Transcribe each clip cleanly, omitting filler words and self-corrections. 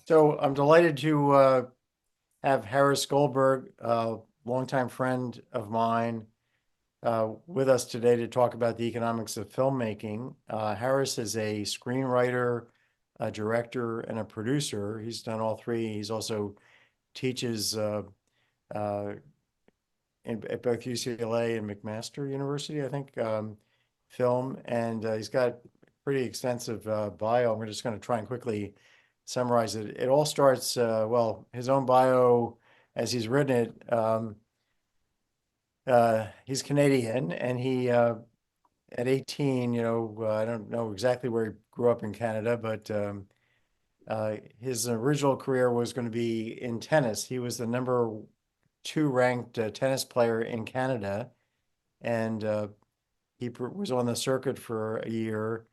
So I'm delighted to have Harris Goldberg, a longtime friend of mine, with us today to talk about the economics of filmmaking. Harris is a screenwriter, a director, and a producer. He's done all three. He's also teaches uh, at both UCLA and McMaster University, I think, film, and he's got a pretty extensive bio. We're just going to try and quickly summarize it. It all starts, well, his own bio, as he's written it. He's Canadian, and he at 18, I don't know exactly where he grew up in Canada, but his original career was going to be in tennis. He was the number two ranked tennis player in Canada, and he was on the circuit for a year,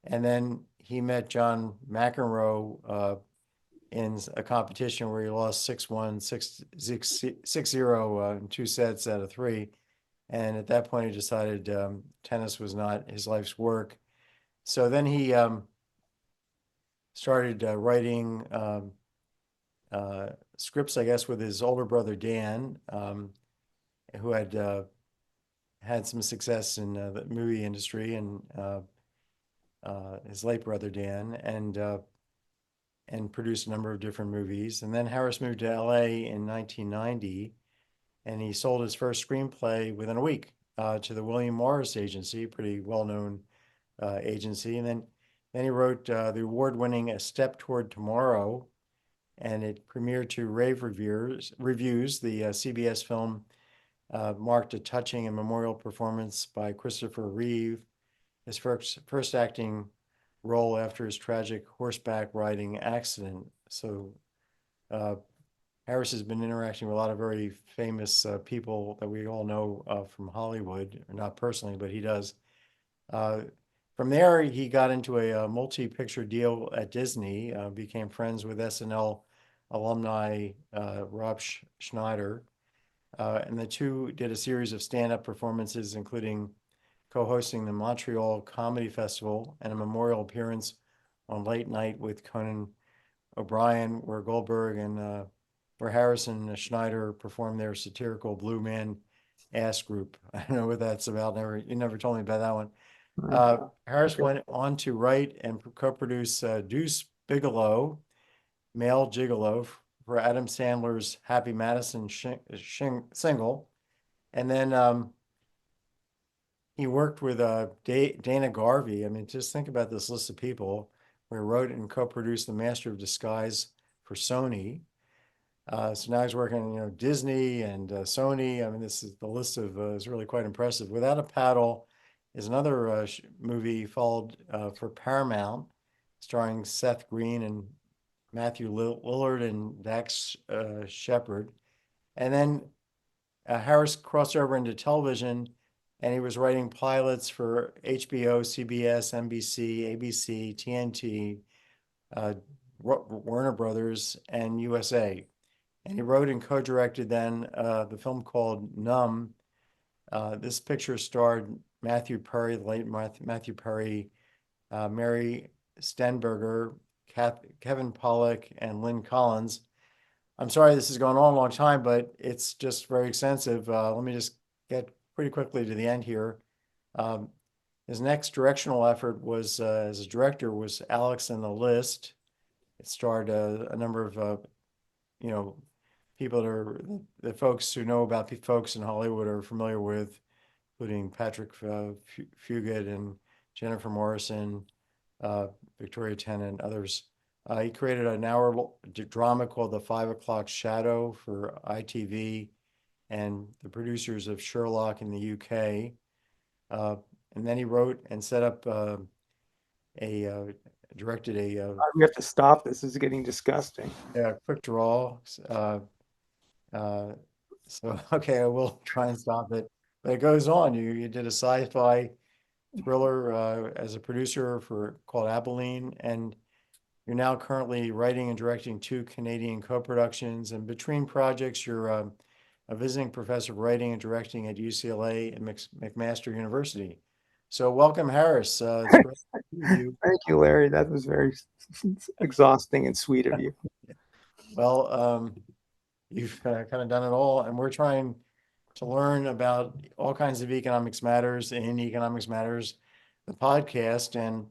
and then he met John McEnroe in a competition where he lost 6-1, 6-0 in two sets out of three. And at that point, he decided tennis was not his life's work. So then he started writing scripts, I guess, with his older brother Dan, who had some success in the movie industry, and his late brother Dan, and produced a number of different movies. And then Harris moved to LA in 1990, and he sold his first screenplay within a week to the William Morris Agency, pretty well-known agency. And then he wrote the award-winning A Step Toward Tomorrow, and it premiered to rave reviews. The CBS film marked a touching and memorial performance by Christopher Reeve, his first acting role after his tragic horseback riding accident. So uh, Harris has been interacting with a lot of very famous people that we all know from Hollywood, or not personally, but he does. Uh, from there, he got into a multi-picture deal at Disney, became friends with SNL alumni Rob Schneider, and the two did a series of stand-up performances, including co-hosting the Montreal Comedy Festival and a memorial appearance on Late Night with Conan O'Brien, where Goldberg and where Harrison and Schneider performed their satirical Blue Man Ass Group. I don't know what that's about. You never told me about that one. Harris Okay. went on to write and co-produce Deuce Bigelow, Male Gigolo, for Adam Sandler's Happy Madison single. And then he worked with Dana Garvey. I mean, just think about this list of people where he wrote and co-produced The Master of Disguise for Sony. So now he's working, Disney and Sony. I mean, this is the list of is really quite impressive. Without a Paddle is another movie followed for Paramount, starring Seth Green and Matthew Lillard and Dax Shepard. And then Harris crossed over into television, and he was writing pilots for HBO, CBS, NBC, ABC, TNT, uh, Warner Brothers, and USA. And he wrote and co-directed then the film called Numb. This picture starred Matthew Perry, the late Matthew Perry, Mary Stenberger, Kevin Pollak, and Lynn Collins. I'm sorry this has gone on a long time, but it's just very extensive. Let me just get pretty quickly to the end here. Um, his next directional effort was as a director was Alex and the List. It starred a number of you know people that are the folks who know about the folks in Hollywood are familiar with, including Patrick Fugit and Jennifer Morrison, uh, Victoria Tennant, others. He created an hour drama called The 5 O'Clock Shadow for ITV and the producers of Sherlock in the UK. Uh, and then he wrote and set up a directed We have to stop. This is getting disgusting. a quick draw. Uh, so okay, I will try and stop it. But it goes on. You did a sci-fi thriller as a producer for called Abilene, and you're now currently writing and directing two Canadian co-productions. And between projects, you're a visiting professor of writing and directing at UCLA and McMaster University. So welcome, Harris. It's great to be with you. Thank you, Larry. That was very exhausting and sweet of you. Well, you've kind of done it all, and we're trying to learn about all kinds of economics matters in Economics Matters, the podcast. And,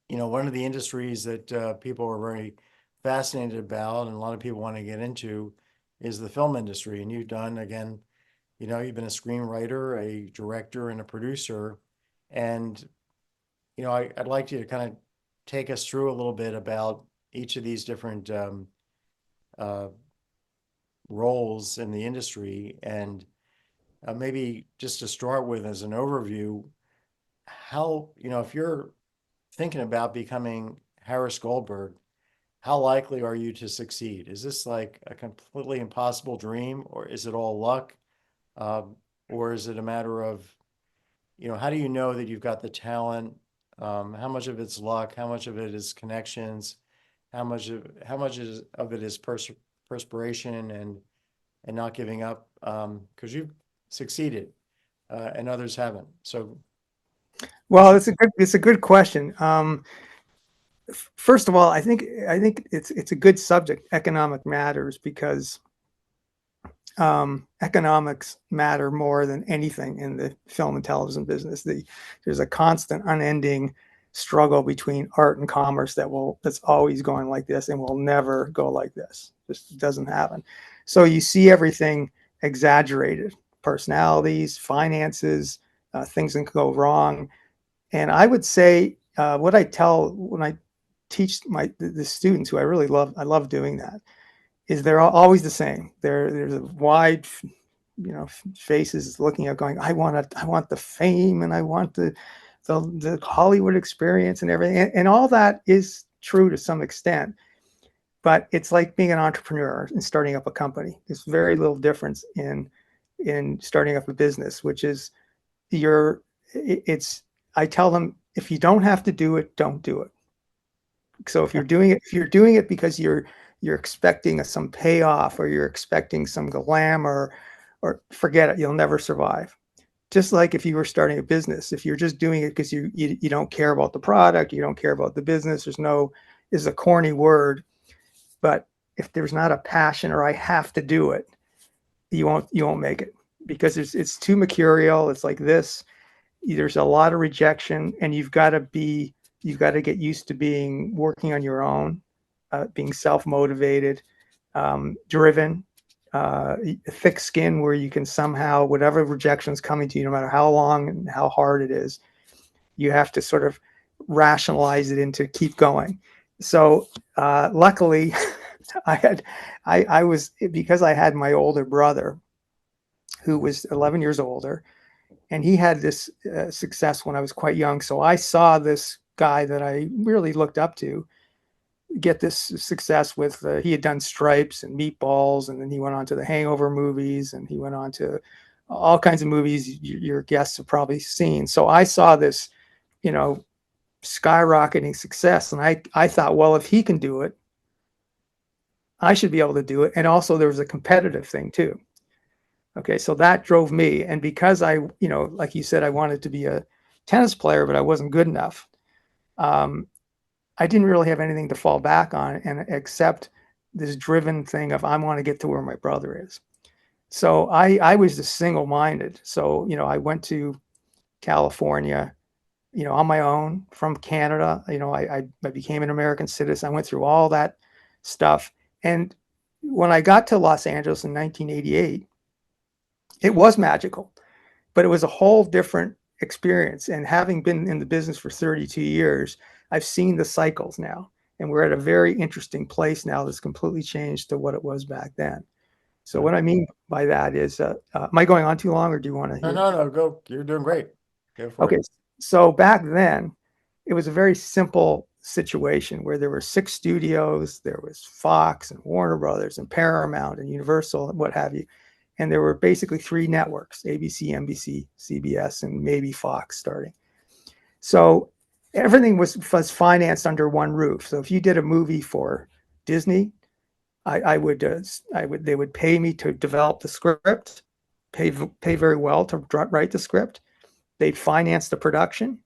one of the industries that people are very fascinated about and a lot of people want to get into is the film industry. And you've done, again, you've been a screenwriter, a director, and a producer. And, I'd like you to kind of take us through a little bit about each of these different uh, roles in the industry. And maybe just to start with as an overview, how, if you're thinking about becoming Harris Goldberg, how likely are you to succeed? Is this like a completely impossible dream, or is it all luck? Or is it a matter of, how do you know that you've got the talent? How much of it's luck? How much of it is connections? How much of it is perspiration and not giving up? Because you've succeeded, and others haven't. So, Well, it's a good question. First of all, I think it's a good subject, economic matters, because economics matter more than anything in the film and television business. There's a constant, unending struggle between art and commerce that's always going like this and will never go like this. Just doesn't happen. So you see everything exaggerated, personalities, finances, things that can go wrong. And I would say what I tell when I teach the students, who I love doing that, is they're always the same. There's a wide, faces looking at, going, I want the fame, and I want the Hollywood experience and everything, and all that is true to some extent. But it's like being an entrepreneur and starting up a company. There's very little difference in starting up a business, which is I tell them, if you don't have to do it, don't do it. So if you're doing it because you're expecting some payoff, or you're expecting some glamour, or forget it, you'll never survive. Just like if you were starting a business, if you're just doing it because you don't care about the product, you don't care about the business, is a corny word, but if there's not a passion, or I have to do it, you won't make it, because it's too mercurial. It's like this. There's a lot of rejection, and you've got to get used to working on your own, being self-motivated, driven, thick skin, where you can somehow, whatever rejection is coming to you, no matter how long and how hard it is, you have to sort of rationalize it into keep going. So luckily, I was, because I had my older brother, who was 11 years older, and he had this success when I was quite young. So I saw this guy that I really looked up to get this success with, he had done Stripes and Meatballs, and then he went on to the Hangover movies, and he went on to all kinds of movies your guests have probably seen. So I saw this, skyrocketing success, and I thought, well, if he can do it, I should be able to do it. And also there was a competitive thing too. Okay, so that drove me. And because like you said, I wanted to be a tennis player, but I wasn't good enough. I didn't really have anything to fall back on, and except this driven thing of, I want to get to where my brother is. So I was just single-minded. So, I went to California, on my own from Canada. I became an American citizen. I went through all that stuff. And when I got to Los Angeles in 1988, it was magical, but it was a whole different experience. And having been in the business for 32 years, I've seen the cycles now, and we're at a very interesting place now that's completely changed to what it was back then. So what I mean by that is, am I going on too long, or do you want to no, hear? no, go. You're doing great. Go for Okay, it. so back then, it was a very simple situation where there were 6 studios. There was Fox and Warner Brothers and Paramount and Universal and what have you. And there were basically 3 networks: ABC, NBC, CBS, and maybe Fox starting. So everything was financed under one roof. So if you did a movie for Disney, they would pay me to develop the script, pay very well to write the script. They finance the production.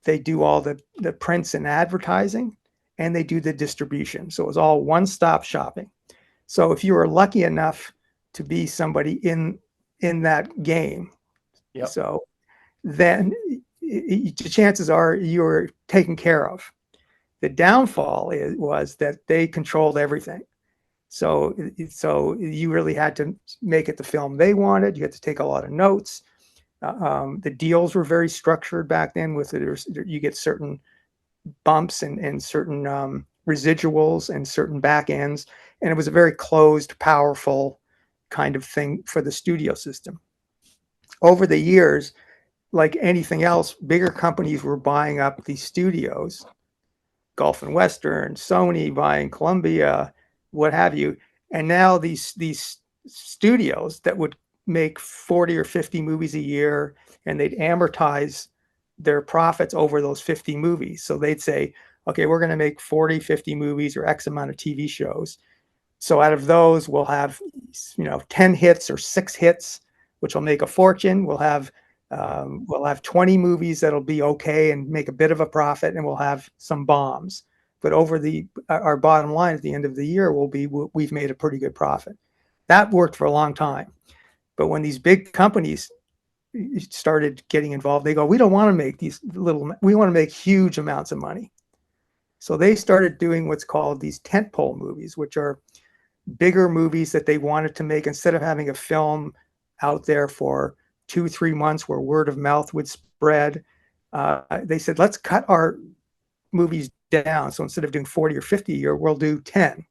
They do all the prints and advertising, and they do the distribution. So it was all one-stop shopping. So if you were lucky enough to be somebody in that game, Yep. so then the chances are you were taken care of. The downfall was that they controlled everything. So you really had to make it the film they wanted. You had to take a lot of notes. The deals were very structured back then. With it, you get certain bumps and certain residuals and certain back ends, and it was a very closed, powerful kind of thing for the studio system. Over the years, like anything else, bigger companies were buying up these studios, Gulf and Western, Sony buying Columbia, what have you. And now these studios that would make 40 or 50 movies a year, and they'd amortize their profits over those 50 movies. So they'd say, okay, we're going to make 40, 50 movies or X amount of TV shows. So out of those, we'll have 10 hits or 6 hits, which will make a fortune. We'll have 20 movies that'll be okay and make a bit of a profit, and we'll have some bombs. But our bottom line at the end of the year will be we've made a pretty good profit. That worked for a long time. But when these big companies started getting involved, they go, we don't want to make we want to make huge amounts of money. So they started doing what's called these tentpole movies, which are bigger movies that they wanted to make. Instead of having a film out there for 2-3 months where word of mouth would spread, they said, let's cut our movies down. So instead of doing 40 or 50 a year, we'll do 10.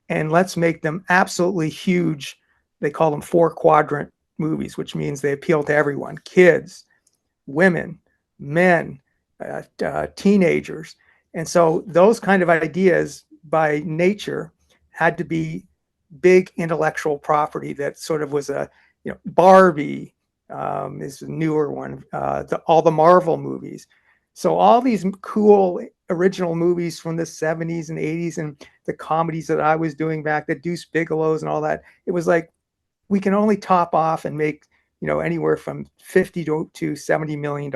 And let's make them absolutely huge. They call them 4-quadrant movies, which means they appeal to everyone: kids, women, men, teenagers. And so those kind of ideas by nature had to be big intellectual property that sort of was Barbie is a newer one, all the Marvel movies. So all these cool original movies from the 70s and 80s, and the comedies that I was doing back, the Deuce Bigelow's and all that, it was like, we can only top off and make anywhere from 50 to $70 million.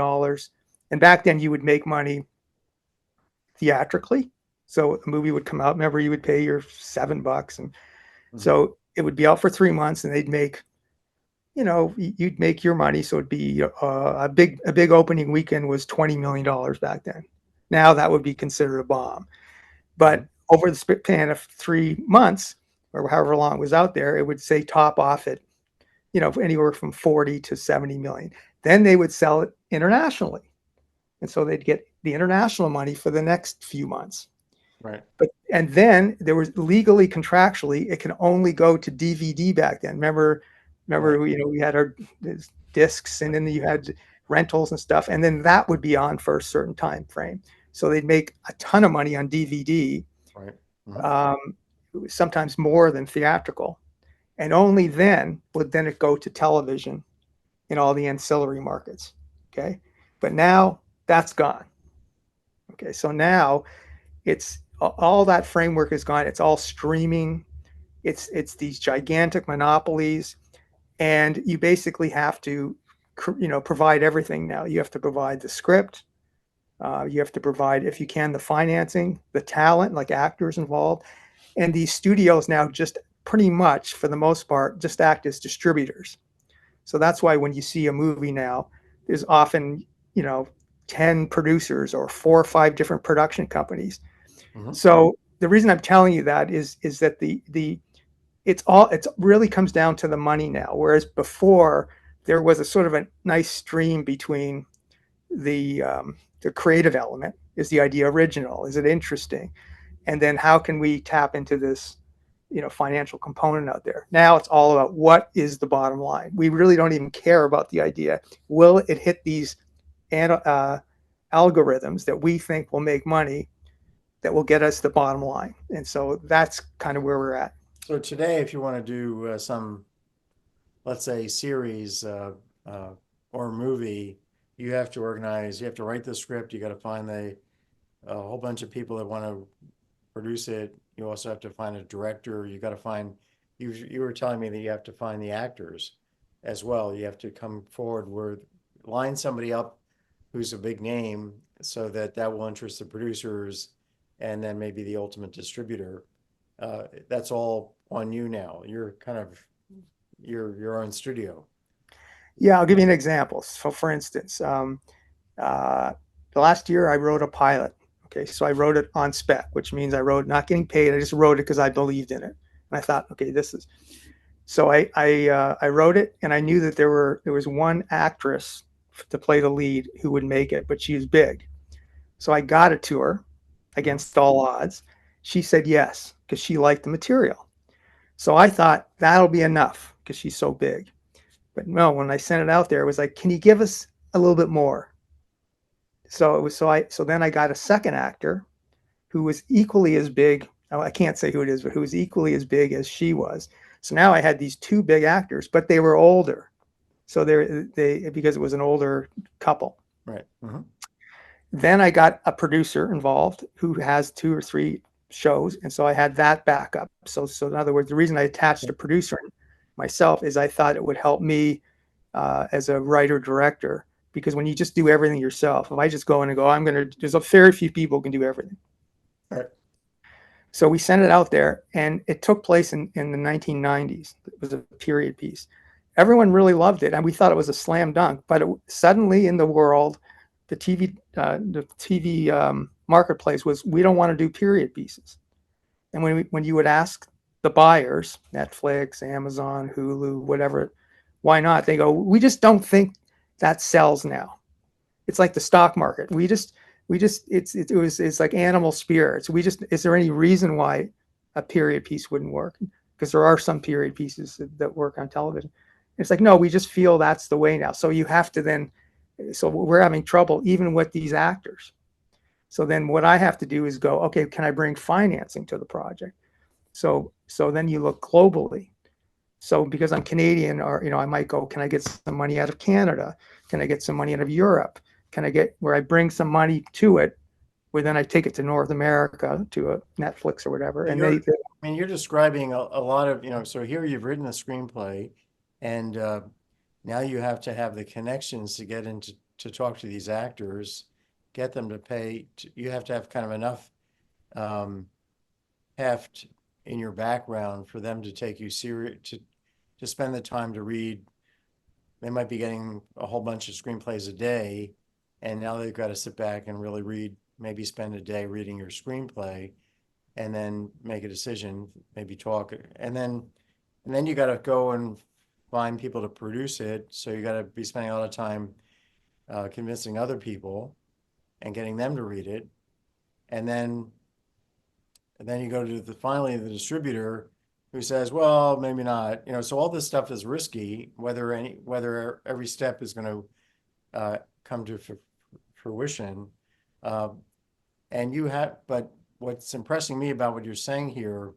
And back then you would make money theatrically. So a movie would come out, remember, you would pay your $7, and so it would be out for 3 months, and they'd make, you'd make your money. So it'd be a big opening weekend was $20 million back then. Now that would be considered a bomb. But over the span of 3 months, or however long it was out there, it would say top off at, anywhere from 40 to 70 million. Then they would sell it internationally. And so they'd get the international money for the next few months. Right. And then there was legally, contractually, it can only go to DVD back then. Remember, right. We had our discs, and then you had rentals and stuff. And then that would be on for a certain time frame. So they'd make a ton of money on DVD. Right. Sometimes more than theatrical, and only then would it go to television and all the ancillary markets. Okay, but now that's gone. Okay, so now it's all that framework is gone. It's all streaming. It's these gigantic monopolies, and you basically have to provide everything now. You have to provide the script. You have to provide, if you can, the financing, the talent, like actors involved. And these studios now just pretty much, for the most part, just act as distributors. So that's why when you see a movie now, there's often, 10 producers or 4 or 5 different production companies. So the reason I'm telling you that is that it really comes down to the money now. Whereas before, there was a sort of a nice stream between the creative element. Is the idea original? Is it interesting? And then how can we tap into this, financial component out there? Now it's all about what is the bottom line. We really don't even care about the idea. Will it hit these algorithms that we think will make money, that will get us the bottom line? And so that's kind of where we're at. So today, if you want to do some, let's say, series or movie, you have to organize, you have to write the script, you got to find a whole bunch of people that want to produce it. You also have to find a director. You got to find, you were telling me that you have to find the actors as well. You have to come forward line somebody up who's a big name so that that will interest the producers and then maybe the ultimate distributor. That's all on you now. You're kind of your own studio. Yeah, I'll give you an example. So, for instance, uh, the last year I wrote a pilot. Okay, so I wrote it on spec, which means I wrote not getting paid. I just wrote it because I believed in it, and I thought, okay, this is. So I wrote it, and I knew that there was one actress to play the lead who would make it, but she was big. So I got it to her against all odds. She said yes because she liked the material. So I thought that'll be enough because she's so big. But no, when I sent it out there, it was like, can you give us a little bit more? So it was so then I got a second actor who was equally as big. I can't say who it is, but who was equally as big as she was. So now I had these two big actors, but they were older. So they because it was an older couple. Right. Mm-hmm. Then I got a producer involved who has 2 or 3 shows, and so I had that backup. So in other words, the reason I attached a producer myself is I thought it would help me as a writer director, because when you just do everything yourself, if I just go in and go, there's a very few people who can do everything. Right. So we sent it out there, and it took place in the 1990s. It was a period piece. Everyone really loved it, and we thought it was a slam dunk. But suddenly in the world, the TV marketplace was, we don't want to do period pieces. And when you would ask the buyers, Netflix, Amazon, Hulu, whatever, why not? They go, we just don't think that sells now. It's like the stock market. It's like animal spirits. Is there any reason why a period piece wouldn't work? Because there are some period pieces that work on television. It's like, no, we just feel that's the way now. So you have to then, so we're having trouble even with these actors. So then what I have to do is go, okay, can I bring financing to the project? So then you look globally. So because I'm Canadian, or I might go, can I get some money out of Canada? Can I get some money out of Europe? Can I get where I bring some money to it, where then I take it to North America to a Netflix or whatever? And I mean, you're describing a lot of, so here you've written a screenplay, and now you have to have the connections to get into to talk to these actors, get them to pay. You have to have kind of enough heft in your background for them to take you serious, to spend the time to read. They might be getting a whole bunch of screenplays a day, and now they've got to sit back and really read, maybe spend a day reading your screenplay, and then make a decision, maybe talk, and then you got to go and find people to produce it. So you got to be spending a lot of time convincing other people and getting them to read it, and then you go to finally the distributor, who says, well, maybe not. So all this stuff is risky, whether every step is going to come to fruition. But what's impressing me about what you're saying here,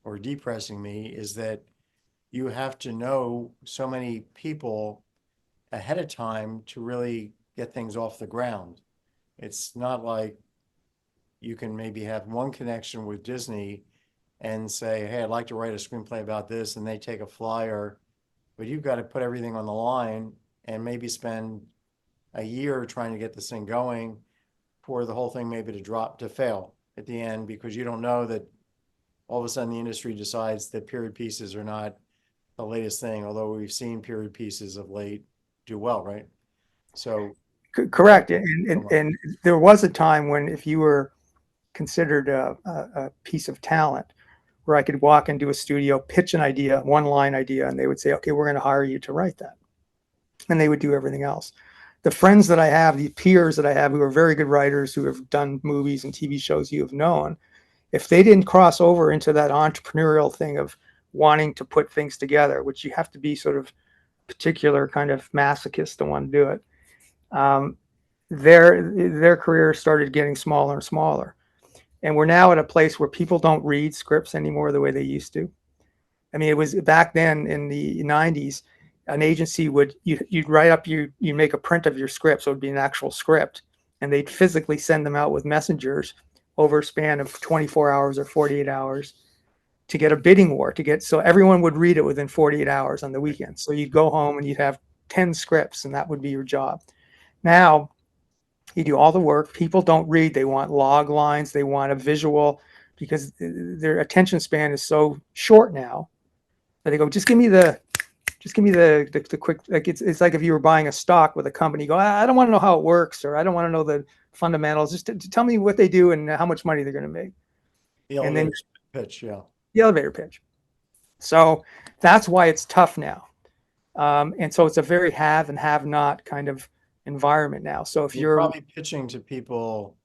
or depressing me, is that you have to know so many people ahead of time to really get things off the ground. It's not like you can maybe have one connection with Disney and say, hey, I'd like to write a screenplay about this, and they take a flyer, but you've got to put everything on the line and maybe spend a year trying to get this thing going, for the whole thing maybe to fail at the end, because you don't know that all of a sudden the industry decides that period pieces are not the latest thing, although we've seen period pieces of late do well, right? So correct. And there was a time when, if you were considered a piece of talent, where I could walk into a studio, pitch an idea, one line idea, and they would say, okay, we're going to hire you to write that. And they would do everything else. The friends that I have, the peers that I have, who are very good writers, who have done movies and TV shows you have known, if they didn't cross over into that entrepreneurial thing of wanting to put things together, which you have to be sort of particular kind of masochist to want to do it, their career started getting smaller and smaller. And we're now at a place where people don't read scripts anymore the way they used to. I mean, it was back then in the 90s, an agency you'd write up, you make a print of your script, so it would be an actual script, and they'd physically send them out with messengers over a span of 24 hours or 48 hours to get a bidding war, so everyone would read it within 48 hours on the weekend. So you'd go home and you'd have 10 scripts, and that would be your job. Now you do all the work. People don't read. They want log lines. They want a visual, because their attention span is so short now that they go, just give me the quick, like it's like if you were buying a stock with a company, you go, I don't want to know how it works, or I don't want to know the fundamentals. Just to tell me what they do and how much money they're going to make. The And then elevator pitch, yeah. the elevator pitch. So that's why it's tough now. And so it's a very have and have not kind of environment now. So if You're you're, probably pitching to people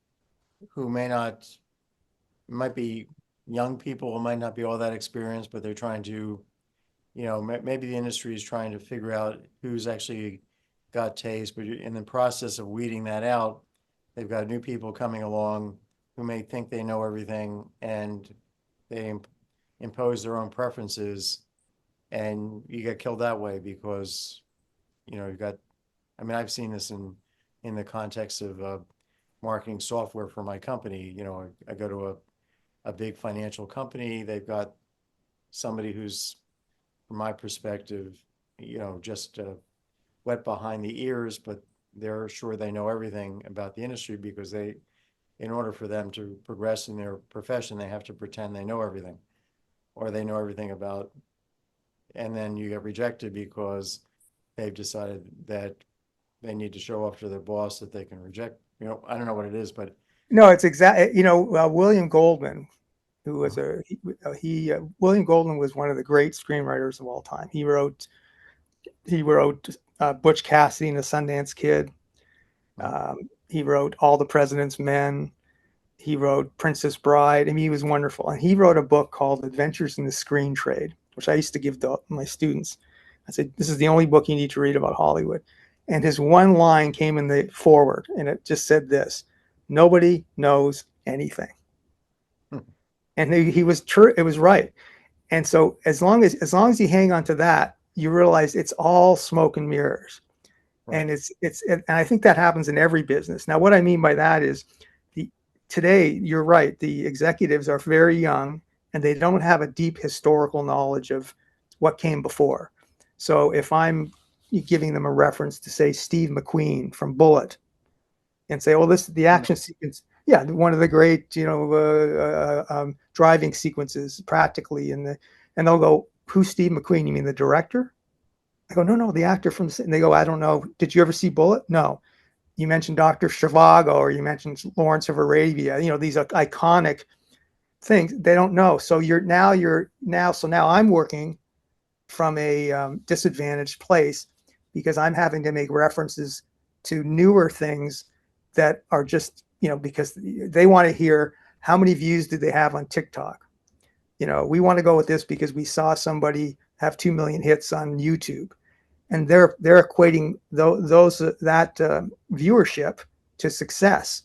who might be young people who might not be all that experienced, but they're trying to, maybe the industry is trying to figure out who's actually got taste, but in the process of weeding that out, they've got new people coming along who may think they know everything, and they impose their own preferences, and you get killed that way because, you've got, I mean, I've seen this in the context of marketing software for my company. I go to a big financial company. They've got somebody who's, from my perspective, just wet behind the ears, but they're sure they know everything about the industry because in order for them to progress in their profession, they have to pretend they know everything, or they know everything about, and then you get rejected because they've decided that they need to show off to their boss that they can reject. I don't know what it is, but no, it's exactly, William Goldman, who was William Goldman was one of the great screenwriters of all time. He wrote Butch Cassidy and the Sundance Kid. He wrote All the President's Men. He wrote Princess Bride. I mean, he was wonderful. And he wrote a book called Adventures in the Screen Trade, which I used to give to my students. I said, this is the only book you need to read about Hollywood. And his one line came in the foreword, and it just said this: nobody knows anything. And he was true. It was right. And so as long as you hang on to that, you realize it's all smoke and mirrors. right. And and I think that happens in every business. Now, what I mean by that is today, you're right. The executives are very young, and they don't have a deep historical knowledge of what came before. So if I'm giving them a reference to, say, Steve McQueen from Bullitt, and say, "Oh, this is the action sequence." Yeah, one of the great, driving sequences, practically, and they'll go, "Who's Steve McQueen? You mean the director?" I go, "No, the actor from." And they go, "I don't know. Did you ever see Bullitt?" "No." "You mentioned Dr. Zhivago, or you mentioned Lawrence of Arabia. These are iconic things." They don't know. So now I'm working from a disadvantaged place, because I'm having to make references to newer things that are just, because they want to hear how many views did they have on TikTok. We want to go with this because we saw somebody have 2 million hits on YouTube, and they're equating that viewership to success,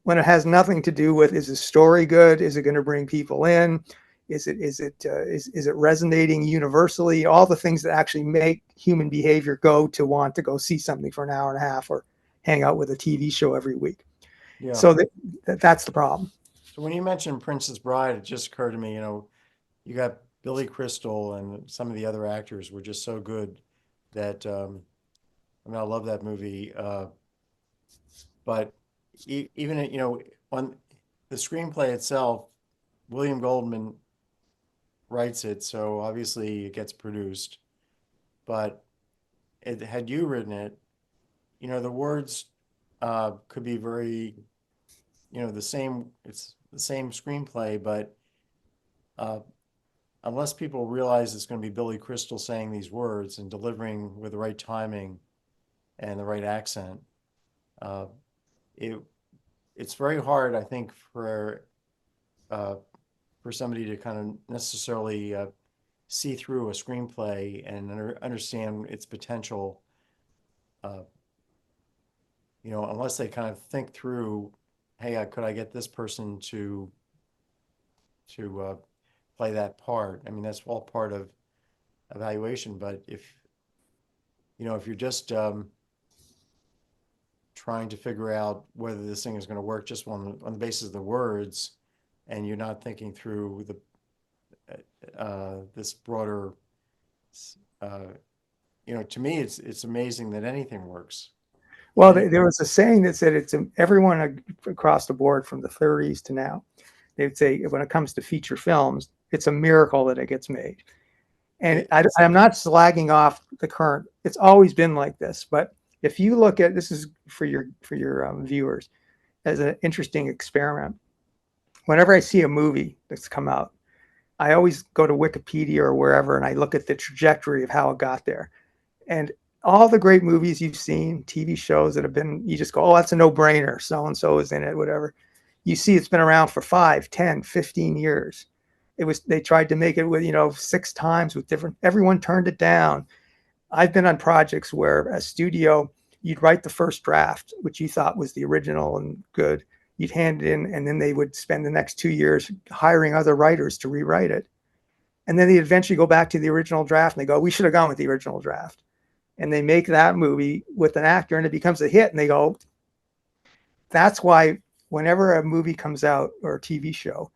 when it has nothing to do with, is the story good? Is it going to bring people in? Is it resonating universally? All the things that actually make human behavior go to want to go see something for an hour and a half, or hang out with a TV show every week. Yeah. So that's the problem. So when you mentioned Princess Bride, it just occurred to me, you got Billy Crystal and some of the other actors were just so good that, I love that movie. But even, on the screenplay itself, William Goldman writes it, so obviously it gets produced. But had you written it, the words could be very, it's the same screenplay, but uh, unless people realize it's going to be Billy Crystal saying these words and delivering with the right timing and the right accent, uh, it it's very hard, I think, uh, for somebody to kind of necessarily see through a screenplay and understand its potential. Uh, unless they kind of think through, hey, could I get this person to play that part? I mean, that's all part of evaluation. But if you're just trying to figure out whether this thing is going to work just on the basis of the words, and you're not thinking through this broader, uh, to me, it's amazing that anything works. Well, Any, there was a saying that said everyone across the board from the 30s to now, they'd say when it comes to feature films, it's a miracle that it gets made. And I'm not slagging off the current. It's always been like this. But if you look at this, is for your viewers as an interesting experiment. Whenever I see a movie that's come out, I always go to Wikipedia or wherever and I look at the trajectory of how it got there. And all the great movies you've seen, TV shows that have been, you just go, oh, that's a no-brainer. So-and-so is in it, whatever. You see it's been around for 5, 10, 15 years. They tried to make it with, 6 times with different, everyone turned it down. I've been on projects where a studio, you'd write the first draft, which you thought was the original and good. You'd hand it in, and then they would spend the next 2 years hiring other writers to rewrite it. And then they eventually go back to the original draft and they go, we should have gone with the original draft. And they make that movie with an actor and it becomes a hit. And they go, that's why whenever a movie comes out or a TV show,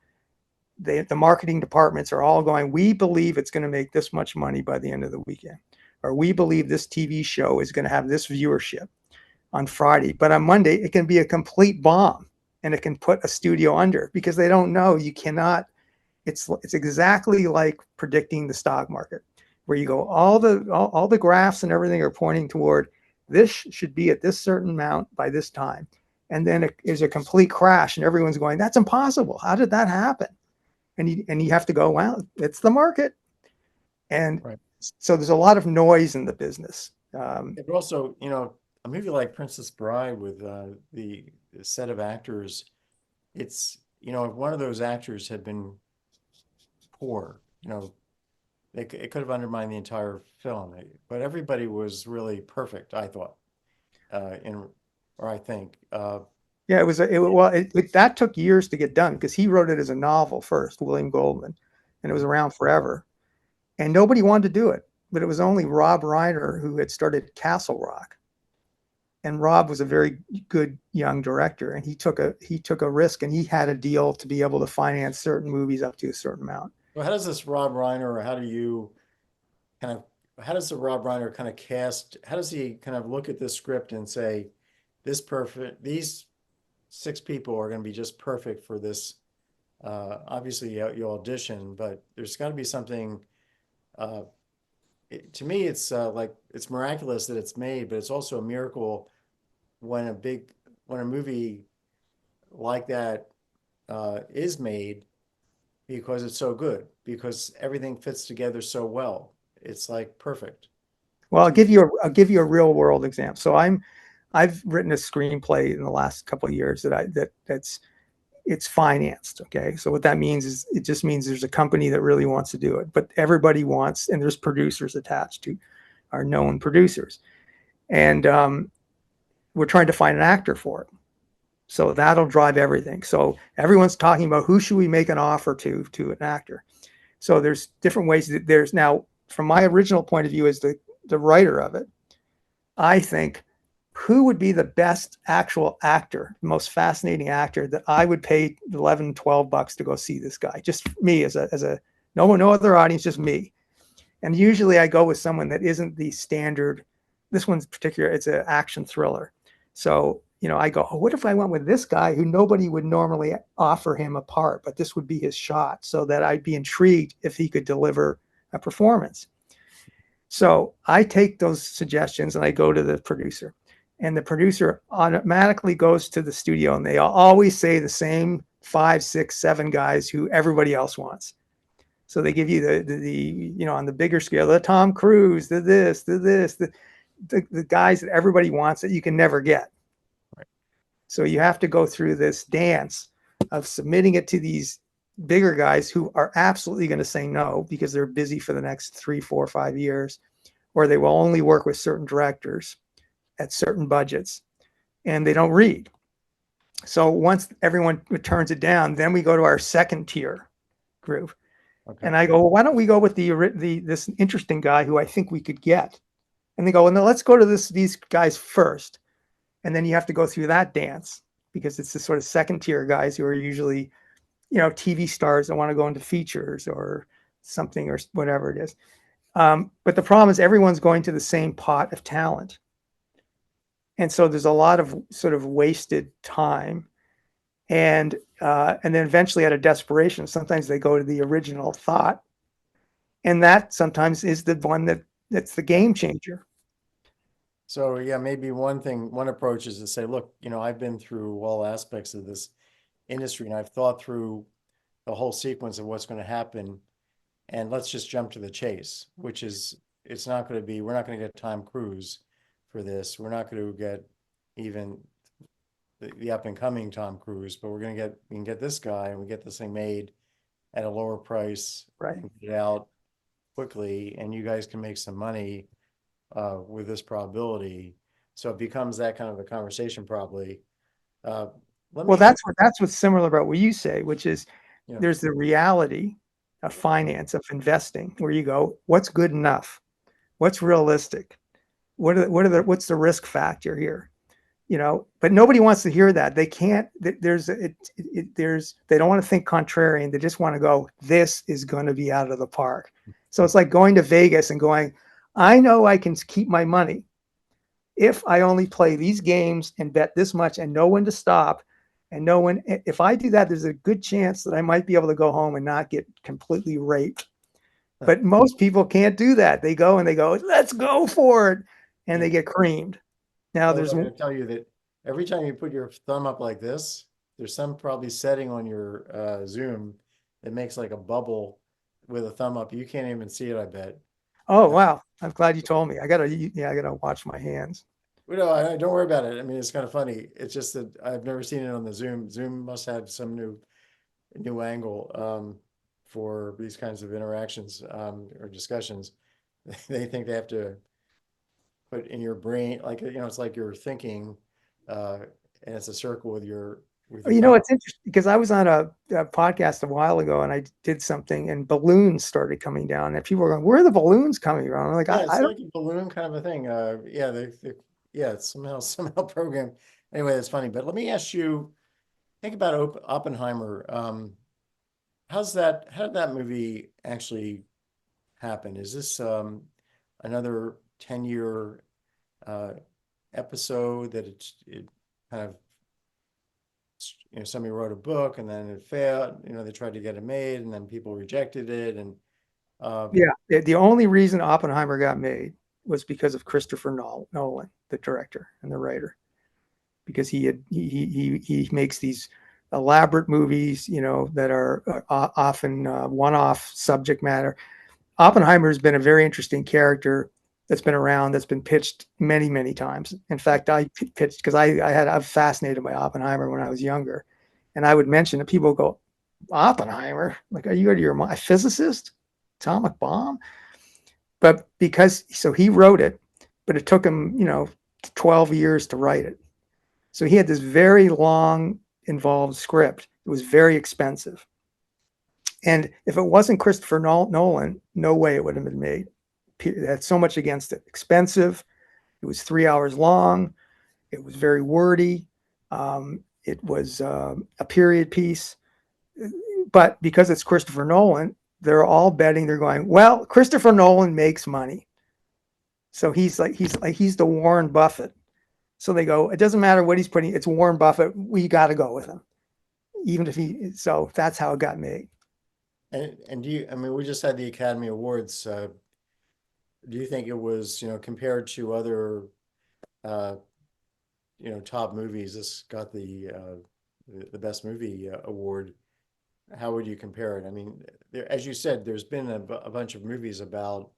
the marketing departments are all going, we believe it's going to make this much money by the end of the weekend. Or we believe this TV show is going to have this viewership on Friday. But on Monday, it can be a complete bomb and it can put a studio under because they don't know. You cannot. It's exactly like predicting the stock market, where you go, all the graphs and everything are pointing toward this should be at this certain amount by this time. And then there's a complete crash and everyone's going, that's impossible. How did that happen? And you have to go, well, it's the market. And right. So there's a lot of noise in the business. But also, a movie like Princess Bride with the set of actors, it's, if one of those actors had been poor, it could have undermined the entire film. But everybody was really perfect, I thought, or I think. Yeah, that took years to get done because he wrote it as a novel first, William Goldman, and it was around forever. And nobody wanted to do it, but it was only Rob Reiner who had started Castle Rock. And Rob was a very good young director, and he took a risk, and he had a deal to be able to finance certain movies up to a certain amount. Well, how does this Rob Reiner, or how does the Rob Reiner kind of cast? How does he kind of look at this script and say, these 6 people are going to be just perfect for this? Obviously, you audition, but there's got to be something. To me, it's like it's miraculous that it's made, but it's also a miracle when a movie like that is made because it's so good, because everything fits together so well. It's like perfect. Well, I'll give you a real world example. So I've written a screenplay in the last couple of years it's financed. Okay. So what that means is it just means there's a company that really wants to do it, but everybody wants, and there's producers attached to our known producers. And we're trying to find an actor for it. So that'll drive everything. So everyone's talking about who should we make an offer to an actor. So there's different ways that there's now, from my original point of view as the writer of it, I think who would be the best actual actor, the most fascinating actor that I would pay 11, 12 bucks to go see this guy, just me as a no other audience, just me. And usually I go with someone that isn't the standard. This one's particular, it's an action thriller. So, I go, oh, what if I went with this guy who nobody would normally offer him a part, but this would be his shot, so that I'd be intrigued if he could deliver a performance. So I take those suggestions and I go to the producer, and the producer automatically goes to the studio, and they always say the same 5, 6, 7 guys who everybody else wants. So they give you the on the bigger scale, the Tom Cruise, the guys that everybody wants that you can never get. Right. So you have to go through this dance of submitting it to these bigger guys who are absolutely going to say no because they're busy for the next 3, 4, 5 years, or they will only work with certain directors at certain budgets, and they don't read. So once everyone turns it down, then we go to our second tier group. Okay. And I go, well, why don't we go with this interesting guy who I think we could get? And they go, well, no, let's go to these guys first. And then you have to go through that dance because it's the sort of second tier guys who are usually, TV stars that want to go into features or something or whatever it is. But the problem is everyone's going to the same pot of talent. And so there's a lot of sort of wasted time. And then eventually out of desperation, sometimes they go to the original thought. And that sometimes is the one that's the game changer. So yeah, maybe one approach is to say, look, I've been through all aspects of this industry and I've thought through the whole sequence of what's going to happen. And let's just jump to the chase, which is we're not going to get Tom Cruise for this. We're not going to get even the up and coming Tom Cruise, but we can get this guy and we get this thing made at a lower price Right. and get it out quickly, and you guys can make some money with this probability. So it becomes that kind of a conversation probably. Uh, let Well, me, that's what's similar about what you say, which is you know, there's the reality of finance, of investing, where you go, what's good enough? What's realistic? What's the risk factor here? But nobody wants to hear that. They can't. They don't want to think contrarian. They just want to go, this is going to be out of the park. So it's like going to Vegas and going, I know I can keep my money if I only play these games and bet this much and know when to stop and know when. If I do that, there's a good chance that I might be able to go home and not get completely raped. But most people can't do that. They go and they go, let's go for it, and they get creamed. Now well, there's I'm going to tell you that every time you put your thumb up like this, there's some probably setting on your Zoom that makes like a bubble with a thumb up. You can't even see it, I bet. Oh Uh, wow! I'm glad you told me. I gotta watch my hands. don't worry about it. I mean, it's kind of funny. It's just that I've never seen it on the Zoom. Zoom must have some new angle for these kinds of interactions or discussions. They think they have to put in your brain, like, it's like you're thinking, uh, and it's a circle with your thumb. It's interesting because I was on a podcast a while ago and I did something and balloons started coming down and people were going, "Where are the balloons coming from?" I'm like, Yeah, I it's don't. like a balloon kind of a thing. Yeah, yeah, it's somehow programmed. Anyway, that's funny. But let me ask you, think about Oppenheimer. How did that movie actually happen? Is this another 10-year uh, episode that it kind of, somebody wrote a book and then it failed, they tried to get it made and then people rejected it. And Yeah, the only reason Oppenheimer got made was because of Christopher Nolan, the director and the writer, because he makes these elaborate movies, that are often one-off subject matter. Oppenheimer has been a very interesting character that's been around, that's been pitched many, many times. In fact, I pitched because I'm fascinated by Oppenheimer when I was younger, and I would mention that people go, Oppenheimer, like, are you out of your mind? A physicist, atomic bomb? But he wrote it, but it took him, 12 years to write it. So he had this very long, involved script. It was very expensive. And if it wasn't Christopher Nolan, no way it would have been made. It had so much against it. Expensive. It was 3 hours long. It was very wordy. It was a period piece. But because it's Christopher Nolan, they're all betting. They're going, well, Christopher Nolan makes money. So he's the Warren Buffett. So they go, it doesn't matter what he's putting. It's Warren Buffett. We got to go with him, even if so that's how it got made. and I mean, we just had the Academy Awards. Do you think it was, compared to other, uh, top movies, this got the best movie award? How would you compare it? I mean, as you said, there's been a bunch of movies about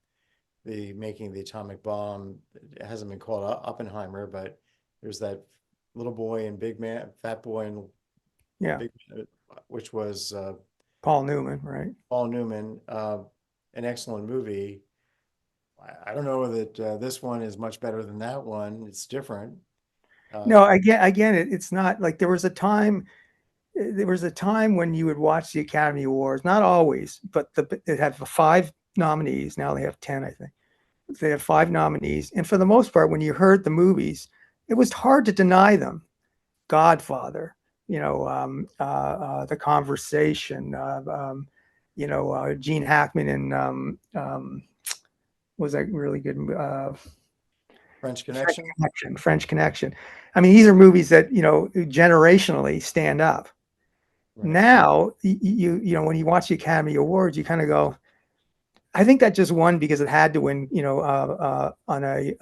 the making the atomic bomb. It hasn't been called Oppenheimer, but there's that little boy and big man, fat boy and Yeah, big, which was Paul Newman, right? Paul Newman, an excellent movie. I don't know that this one is much better than that one. It's different. Uh, No, again, it's not like there was a time. There was a time when you would watch the Academy Awards, not always, but it had 5 nominees. Now they have 10, I think. They have 5 nominees, and for the most part, when you heard the movies, it was hard to deny them. Godfather, The Conversation, Gene Hackman and was a really good French Connection. French Connection. I mean, these are movies that, you know, generationally stand up. Right. Now, you know, when you watch the Academy Awards, you kind of go, I think that just won because it had to win, you know, on a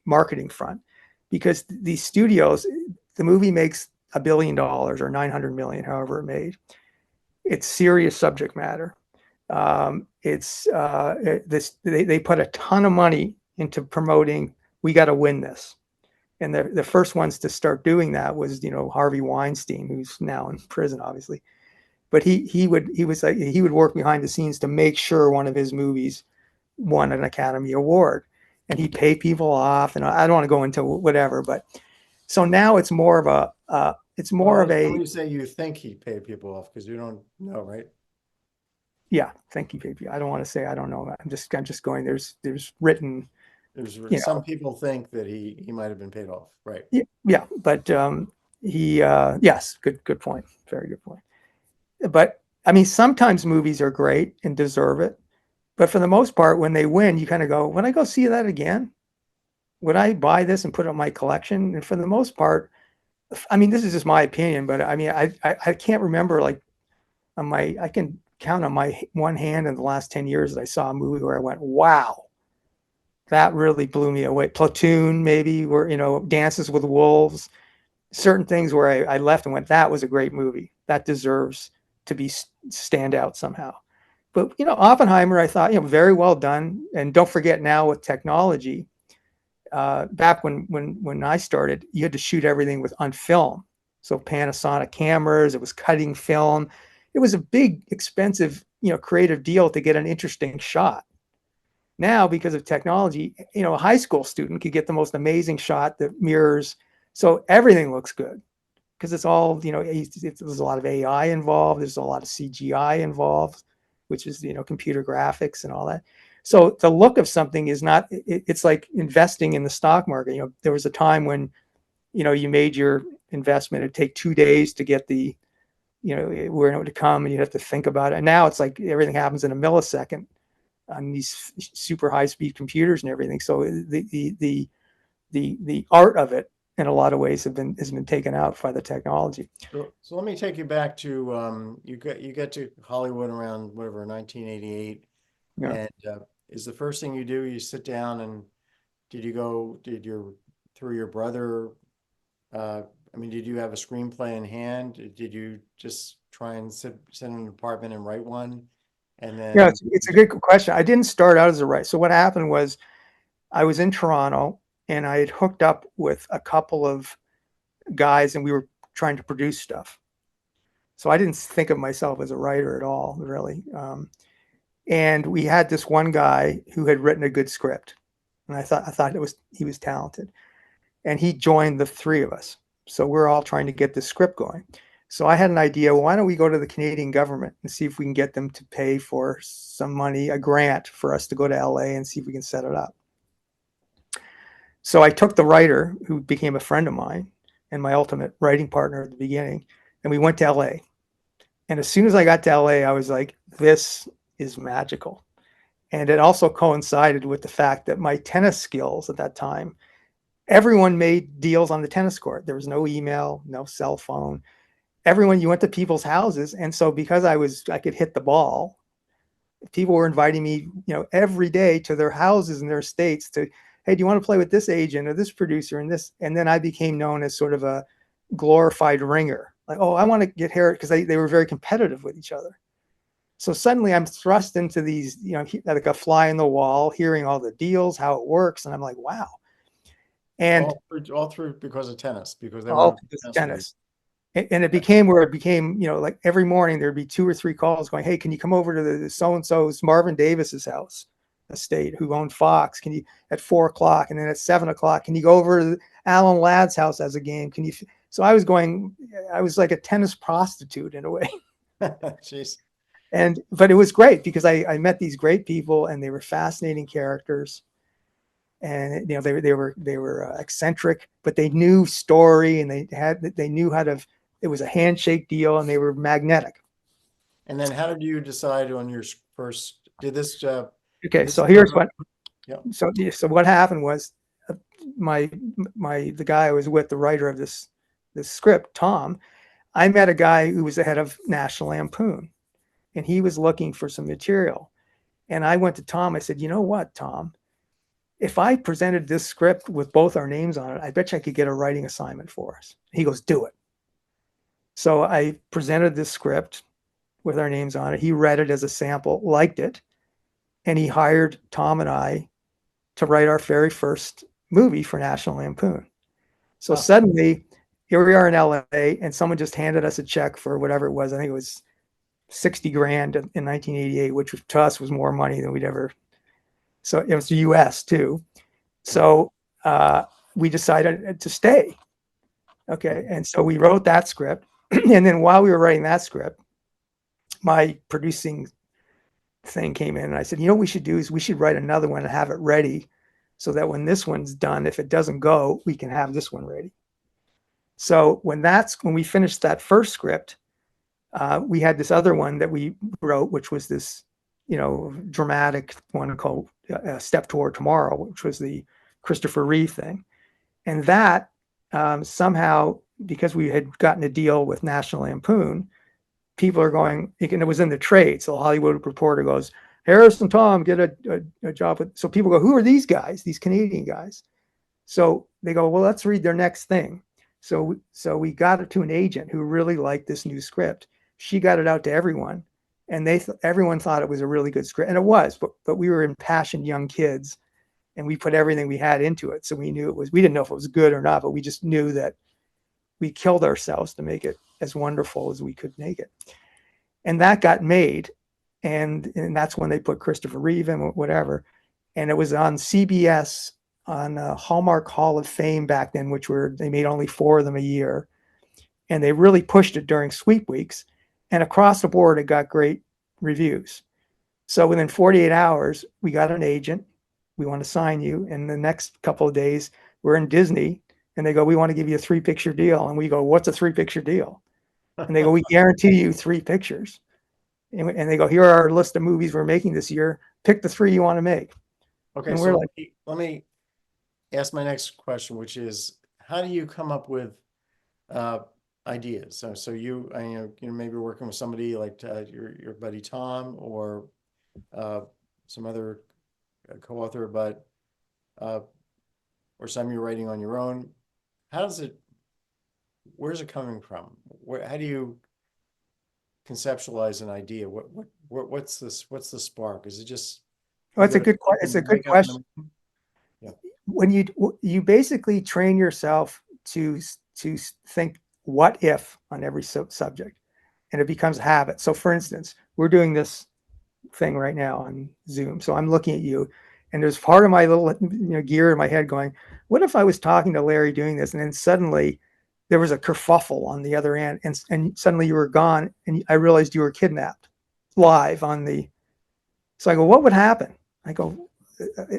marketing front, because these studios, the movie makes $1 billion or 900 million, however it made. It's serious subject matter. They put a ton of money into promoting. We got to win this, and the first ones to start doing that was, you know, Harvey Weinstein, who's now in prison, obviously. But he would work behind the scenes to make sure one of his movies won an Academy Award, and he'd pay people off. And I don't want to go into whatever, but so now it's more of a it's more Well, of a when you say you think he paid people off, because you don't know, right? yeah. Thank you, baby. I don't want to say I don't know. I'm just going. There's written, There's you some know, people think that he might have been paid off, right? yeah. But he yes, good point. Very good point. But I mean, sometimes movies are great and deserve it. But for the most part, when they win, you kind of go, would I go see that again? Would I buy this and put it in my collection? And for the most part, I mean, this is just my opinion, but I mean, I can't remember, like, I can count on my one hand in the last 10 years that I saw a movie where I went, wow, that really blew me away. Platoon, maybe, where, you know, Dances with Wolves, certain things where I left and went, that was a great movie. That deserves to be stand out somehow. But, you know, Oppenheimer, I thought, you know, very well done. And don't forget, now with technology, back when I started, you had to shoot everything on film. So Panasonic cameras, it was cutting film. It was a big, expensive, you know, creative deal to get an interesting shot. Now, because of technology, you know, a high school student could get the most amazing shot that mirrors. So everything looks good because it's all, you know, there's a lot of AI involved. There's a lot of CGI involved, which is, you know, computer graphics and all that. So the look of something is not, it's like investing in the stock market. You know, there was a time when, you know, you made your investment, it'd take 2 days to get the, you know, where it would come, and you'd have to think about it. And now it's like everything happens in a millisecond on these super high speed computers and everything. So the art of it in a lot of ways has been taken out by the technology. So let me take you back to you get to Hollywood around whatever 1988, Yeah. and is the first thing you do you sit down and did your through your brother? I mean, did you have a screenplay in hand? Did you just try and sit in an apartment and write one, and Yeah, then it's a good question. I didn't start out as a writer. So what happened was I was in Toronto and I had hooked up with a couple of guys and we were trying to produce stuff. So I didn't think of myself as a writer at all, really. And we had this one guy who had written a good script, and I thought he was talented, and he joined the three of us. So we're all trying to get this script going. So I had an idea. Well, why don't we go to the Canadian government and see if we can get them to pay for some money, a grant for us to go to LA and see if we can set it up. So I took the writer, who became a friend of mine and my ultimate writing partner at the beginning, and we went to LA. And as soon as I got to LA, I was like, this is magical. And it also coincided with the fact that my tennis skills at that time, everyone made deals on the tennis court. There was no email, no cell phone. Everyone, you went to people's houses. And so because I could hit the ball, people were inviting me, you know, every day to their houses and their estates to, hey, do you want to play with this agent or this producer and this? And then I became known as sort of a glorified ringer. Like, oh, I want to get here, because they were very competitive with each other. So suddenly I'm thrust into these, you know, like a fly in the wall, hearing all the deals, how it works. And I'm like, wow. And all through because of tennis, because they all wanted this tennis to be. tennis. And it became where it became, you know, like every morning there'd be 2 or 3 calls going, hey, can you come over to the so-and-so's Marvin Davis's house estate, who owned Fox? Can you, at 4 o'clock, and then at 7 o'clock, can you go over to Alan Ladd's house as a game? Can you? So I was like a tennis prostitute in a way. Jeez. But it was great because I met these great people and they were fascinating characters. And, you know, they were eccentric, but they knew story, and they knew how to, it was a handshake deal, and they were magnetic. And then how did you decide on your first, did this, Okay. this So here's program? what, So what happened was my the guy I was with, the writer of this script, Tom, I met a guy who was the head of National Lampoon, and he was looking for some material. And I went to Tom. I said, you know what, Tom? If I presented this script with both our names on it, I bet you I could get a writing assignment for us. He goes, do it. So I presented this script with our names on it. He read it as a sample, liked it, and he hired Tom and I to write our very first movie for National Lampoon. So suddenly, here we are in LA, and someone just handed us a check for whatever it was. I think it was 60 grand in 1988, which to us was more money than we'd ever. So it was the US too. So we decided to stay. Okay. And so we wrote that script. And then while we were writing that script, my producing thing came in and I said, you know what we should do is we should write another one and have it ready so that when this one's done, if it doesn't go, we can have this one ready. So when we finished that first script, we had this other one that we wrote, which was this, dramatic one called Step Toward Tomorrow, which was the Christopher Reeve thing. And that somehow, because we had gotten a deal with National Lampoon, people are going, and it was in the trade. So the Hollywood Reporter goes, Harris and Tom get a job with. So people go, who are these guys, these Canadian guys? So they go, well, let's read their next thing. So we got it to an agent who really liked this new script. She got it out to everyone, and everyone thought it was a really good script, and it was. But we were impassioned young kids, and we put everything we had into it. So we knew we didn't know if it was good or not, but we just knew that we killed ourselves to make it as wonderful as we could make it. And that got made, and that's when they put Christopher Reeve in, whatever, and it was on CBS. On Hallmark Hall of Fame back then, they made only 4 of them a year. And they really pushed it during sweep weeks. And across the board, it got great reviews. So within 48 hours, we got an agent. We want to sign you. And the next couple of days, we're in Disney. And they go, we want to give you a 3-picture deal. And we go, what's a 3-picture deal? And they go, we guarantee you 3 pictures. And they go, here are our list of movies we're making this year. Pick the 3 you want to make. Okay, so let me ask my next question, which is, how do you come up with ideas? So you maybe working with somebody like your buddy Tom or some other co-author, but or some you're writing on your own. Where's it coming from? How do you conceptualize an idea? What's the spark? Is it just? Oh, it's a good question. Yeah. When you basically train yourself to think what if on every subject, and it becomes a habit. So for instance, we're doing this thing right now on Zoom. So I'm looking at you, and there's part of my little gear in my head going, what if I was talking to Larry doing this, and then suddenly there was a kerfuffle on the other end, and suddenly you were gone, and I realized you were kidnapped live on the. So I go, what would happen? I go,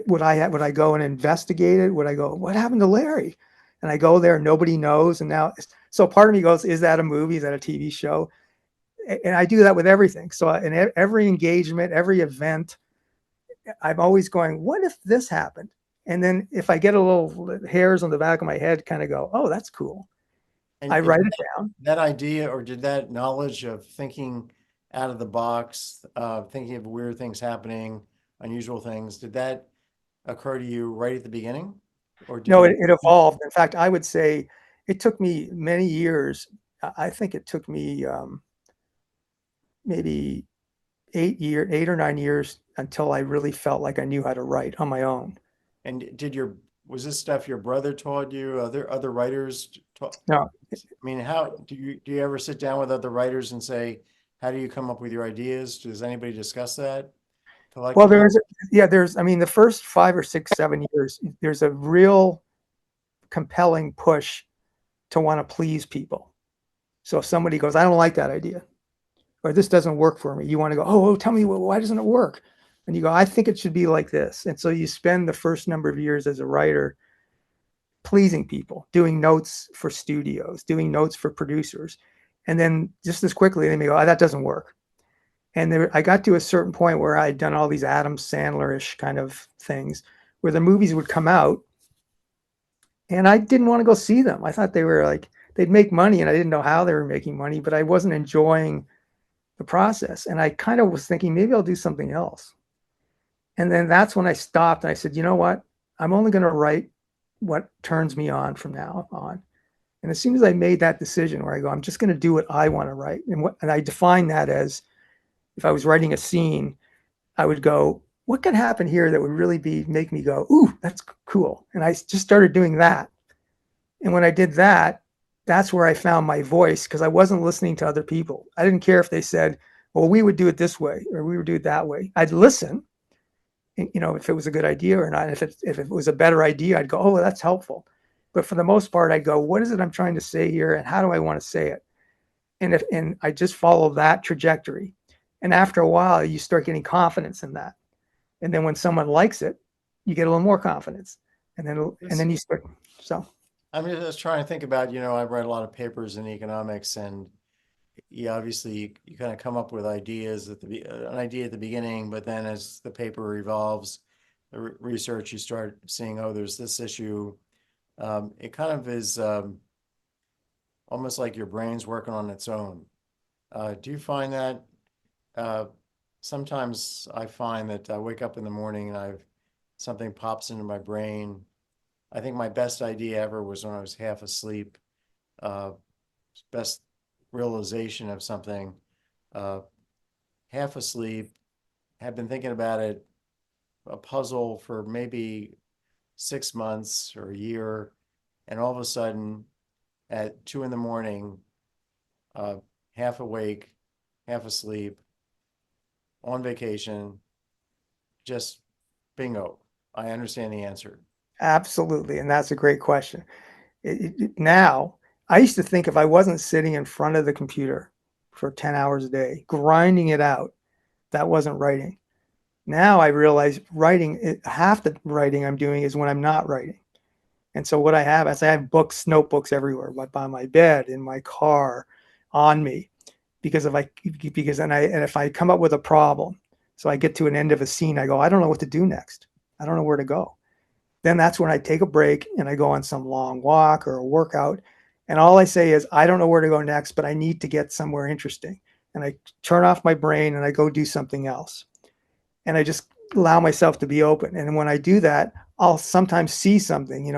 would I go and investigate it? Would I go, what happened to Larry? And I go there, nobody knows. And now, so part of me goes, is that a movie? Is that a TV show? And I do that with everything. So in every engagement, every event, I'm always going, what if this happened? And then if I get a little hairs on the back of my head, kind of go, oh, that's cool. And I write it down. That idea, or did that knowledge of thinking out of the box, thinking of weird things happening, unusual things, did that occur to you right at the beginning? Or no, it evolved. In fact, I would say it took me many years. I think it took me maybe 8 or 9 years until I really felt like I knew how to write on my own. And was this stuff your brother taught you? Other writers taught? No. I mean, how do you ever sit down with other writers and say, how do you come up with your ideas? Does anybody discuss that? Well, there's the first 5 or 6, 7 years, there's a real compelling push to want to please people. So if somebody goes, I don't like that idea, or this doesn't work for me, you want to go, oh, tell me, why doesn't it work? And you go, I think it should be like this. And so you spend the first number of years as a writer pleasing people, doing notes for studios, doing notes for producers. And then just as quickly, they may go, that doesn't work. And I got to a certain point where I'd done all these Adam Sandler-ish kind of things where the movies would come out and I didn't want to go see them. I thought they were like, they'd make money and I didn't know how they were making money, but I wasn't enjoying the process. And I kind of was thinking maybe I'll do something else. And then that's when I stopped and I said, you know what? I'm only going to write what turns me on from now on. And as soon as I made that decision where I go, I'm just going to do what I want to write. And I define that as if I was writing a scene, I would go, what could happen here that would really make me go, ooh, that's cool. And I just started doing that. And when I did that, that's where I found my voice because I wasn't listening to other people. I didn't care if they said, well, we would do it this way or we would do it that way. I'd listen, if it was a good idea or not. If it was a better idea, I'd go, oh, well, that's helpful. But for the most part, I'd go, what is it I'm trying to say here and how do I want to say it? And I just follow that trajectory. And after a while, you start getting confidence in that. And then when someone likes it, you get a little more confidence. And then you start. So I'm just trying to think about, I've read a lot of papers in economics, and obviously you kind of come up with ideas an idea at the beginning, but then as the paper evolves, the research, you start seeing, oh, there's this issue. It kind of is almost like your brain's working on its own. Do you find that uh, sometimes I find that I wake up in the morning and something pops into my brain. I think my best idea ever was when I was half asleep. Uh, Best realization of something, uh, half asleep, had been thinking about it, a puzzle for maybe 6 months or a year, and all of a sudden at 2 in the morning, uh, half awake, half asleep, on vacation, just bingo. I understand the answer. absolutely. And that's a great question. Now, I used to think if I wasn't sitting in front of the computer for 10 hours a day, grinding it out, that wasn't writing. Now I realize half the writing I'm doing is when I'm not writing. And so what I have is I have books, notebooks everywhere, by my bed, in my car, on me, and if I come up with a problem, so I get to an end of a scene, I go, I don't know what to do next. I don't know where to go. Then that's when I take a break and I go on some long walk or a workout. And all I say is, I don't know where to go next, but I need to get somewhere interesting. And I turn off my brain and I go do something else. And I just allow myself to be open. And when I do that, I'll sometimes see something,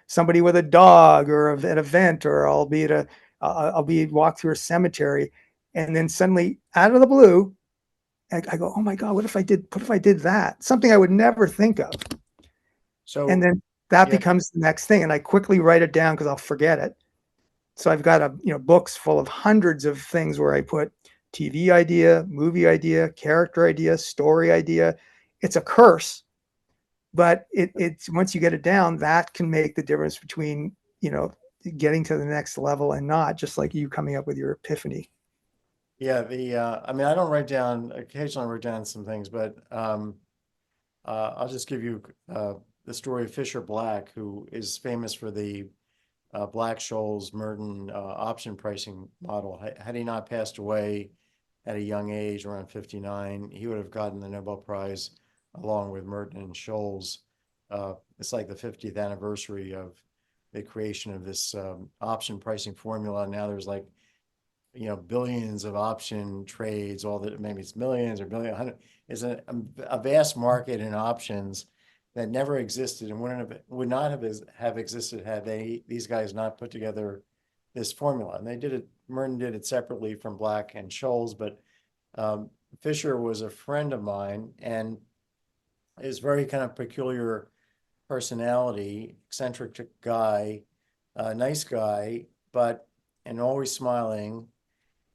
somebody with a dog or an event, or I'll be walk through a cemetery. And then suddenly out of the blue, I go, oh my God, what if I did that? Something I would never think of. And So, then that yeah, becomes the next thing. And I quickly write it down because I'll forget it. So I've got books full of hundreds of things where I put TV idea, movie idea, character idea, story idea. It's a curse, but it's once you get it down, that can make the difference between, getting to the next level and not, just like you coming up with your epiphany. yeah, I mean, I don't write down, occasionally I write down some things, but I'll just give you the story of Fisher Black, who is famous for the Black-Scholes Merton option pricing model. Had he not passed away at a young age, around 59, he would have gotten the Nobel Prize along with Merton and Scholes. It's like the 50th anniversary of the creation of this option pricing formula. Now there's like, billions of option trades, all that, maybe it's millions or billion, hundred, is a vast market in options that never existed and would not have existed had these guys not put together this formula. And they did it, Merton did it separately from Black and Scholes, but Fisher was a friend of mine and is very kind of peculiar personality, eccentric guy, nice guy, but and always smiling,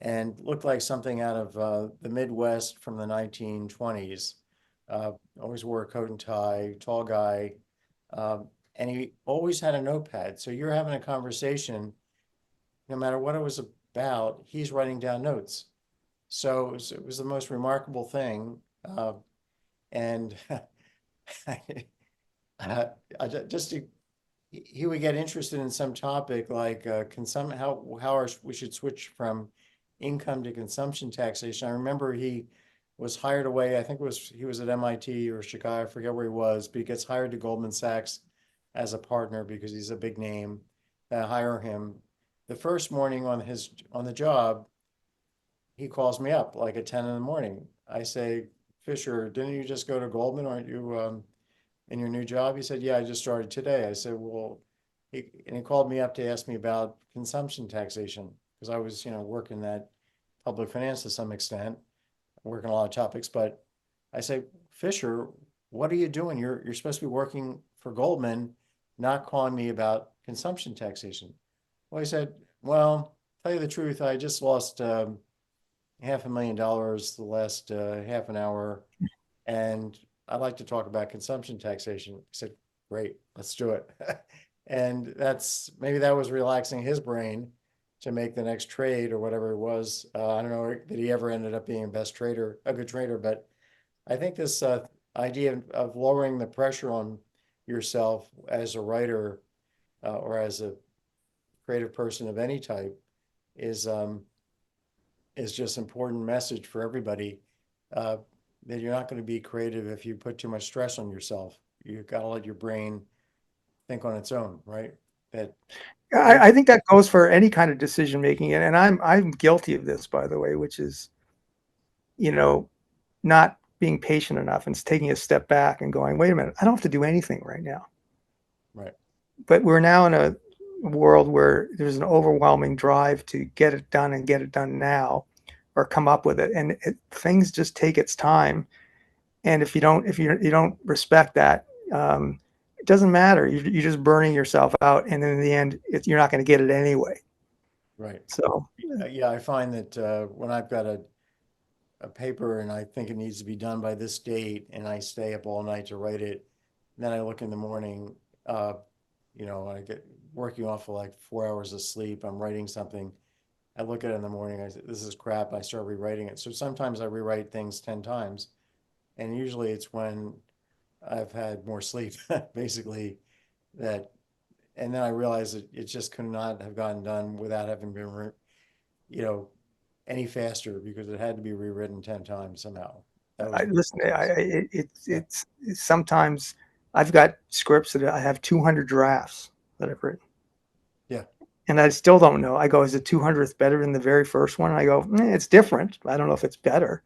and looked like something out of the Midwest from the 1920s. Always wore a coat and tie, tall guy, and he always had a notepad. So you're having a conversation, no matter what it was about, he's writing down notes. So it was the most remarkable thing. And just to, he would get interested in some topic like how we should switch from income to consumption taxation. I remember he was hired away. I think he was at MIT or Chicago, I forget where he was, but he gets hired to Goldman Sachs as a partner because he's a big name. They hire him. The first morning on the job, he calls me up like at 10 in the morning. I say, Fisher, didn't you just go to Goldman? Aren't you in your new job? He said, yeah, I just started today. I said, well, he called me up to ask me about consumption taxation because I was, working that public finance to some extent, working a lot of topics. But I say, Fisher, what are you doing? You're supposed to be working for Goldman, not calling me about consumption taxation. Well, he said, well, tell you the truth, I just lost $500,000 the last half an hour, and I'd like to talk about consumption taxation. I said, great, let's do it. And maybe that was relaxing his brain to make the next trade or whatever it was. I don't know that he ever ended up being a good trader, but I think this idea of lowering the pressure on yourself as a writer or as a creative person of any type is just important message for everybody, uh, that you're not going to be creative if you put too much stress on yourself. You've got to let your brain think on its own, right? That I think that goes for any kind of decision making, and I'm guilty of this, by the way, which is, you know, not being patient enough and taking a step back and going, wait a minute, I don't have to do anything right now. right, But we're now in a world where there's an overwhelming drive to get it done and get it done now, or come up with it, and things just take its time. And if you don't respect that, it doesn't matter. You're just burning yourself out, and in the end, you're not going to get it anyway. right. So Yeah, I find that when I've got a paper and I think it needs to be done by this date and I stay up all night to write it, and then I look in the morning, I get working off of like 4 hours of sleep, I'm writing something. I look at it in the morning, I say, this is crap, I start rewriting it. So sometimes I rewrite things 10 times. And usually it's when I've had more sleep, basically, that, and then I realize that it just could not have gotten done without having been, you know, any faster because it had to be rewritten 10 times somehow. That was, listen, yeah, it's sometimes I've got scripts that I have 200 drafts that I've written, yeah, and I still don't know. I go, is the 200th better than the very first one? And I go, it's different. I don't know if it's better.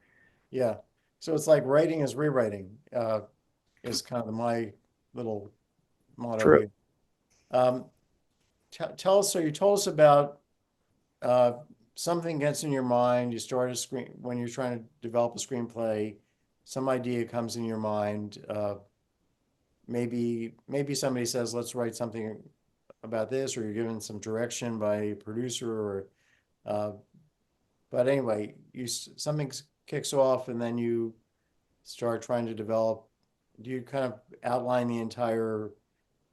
yeah. So it's like writing is rewriting, is kind of my little motto True. here. Um, tell us, so you told us about uh, something gets in your mind, you start a screen when you're trying to develop a screenplay, some idea comes in your mind. Maybe somebody says, let's write something about this, or you're given some direction by a producer, or uh, but anyway, something kicks off, and then you start trying to develop. Do you kind of outline the entire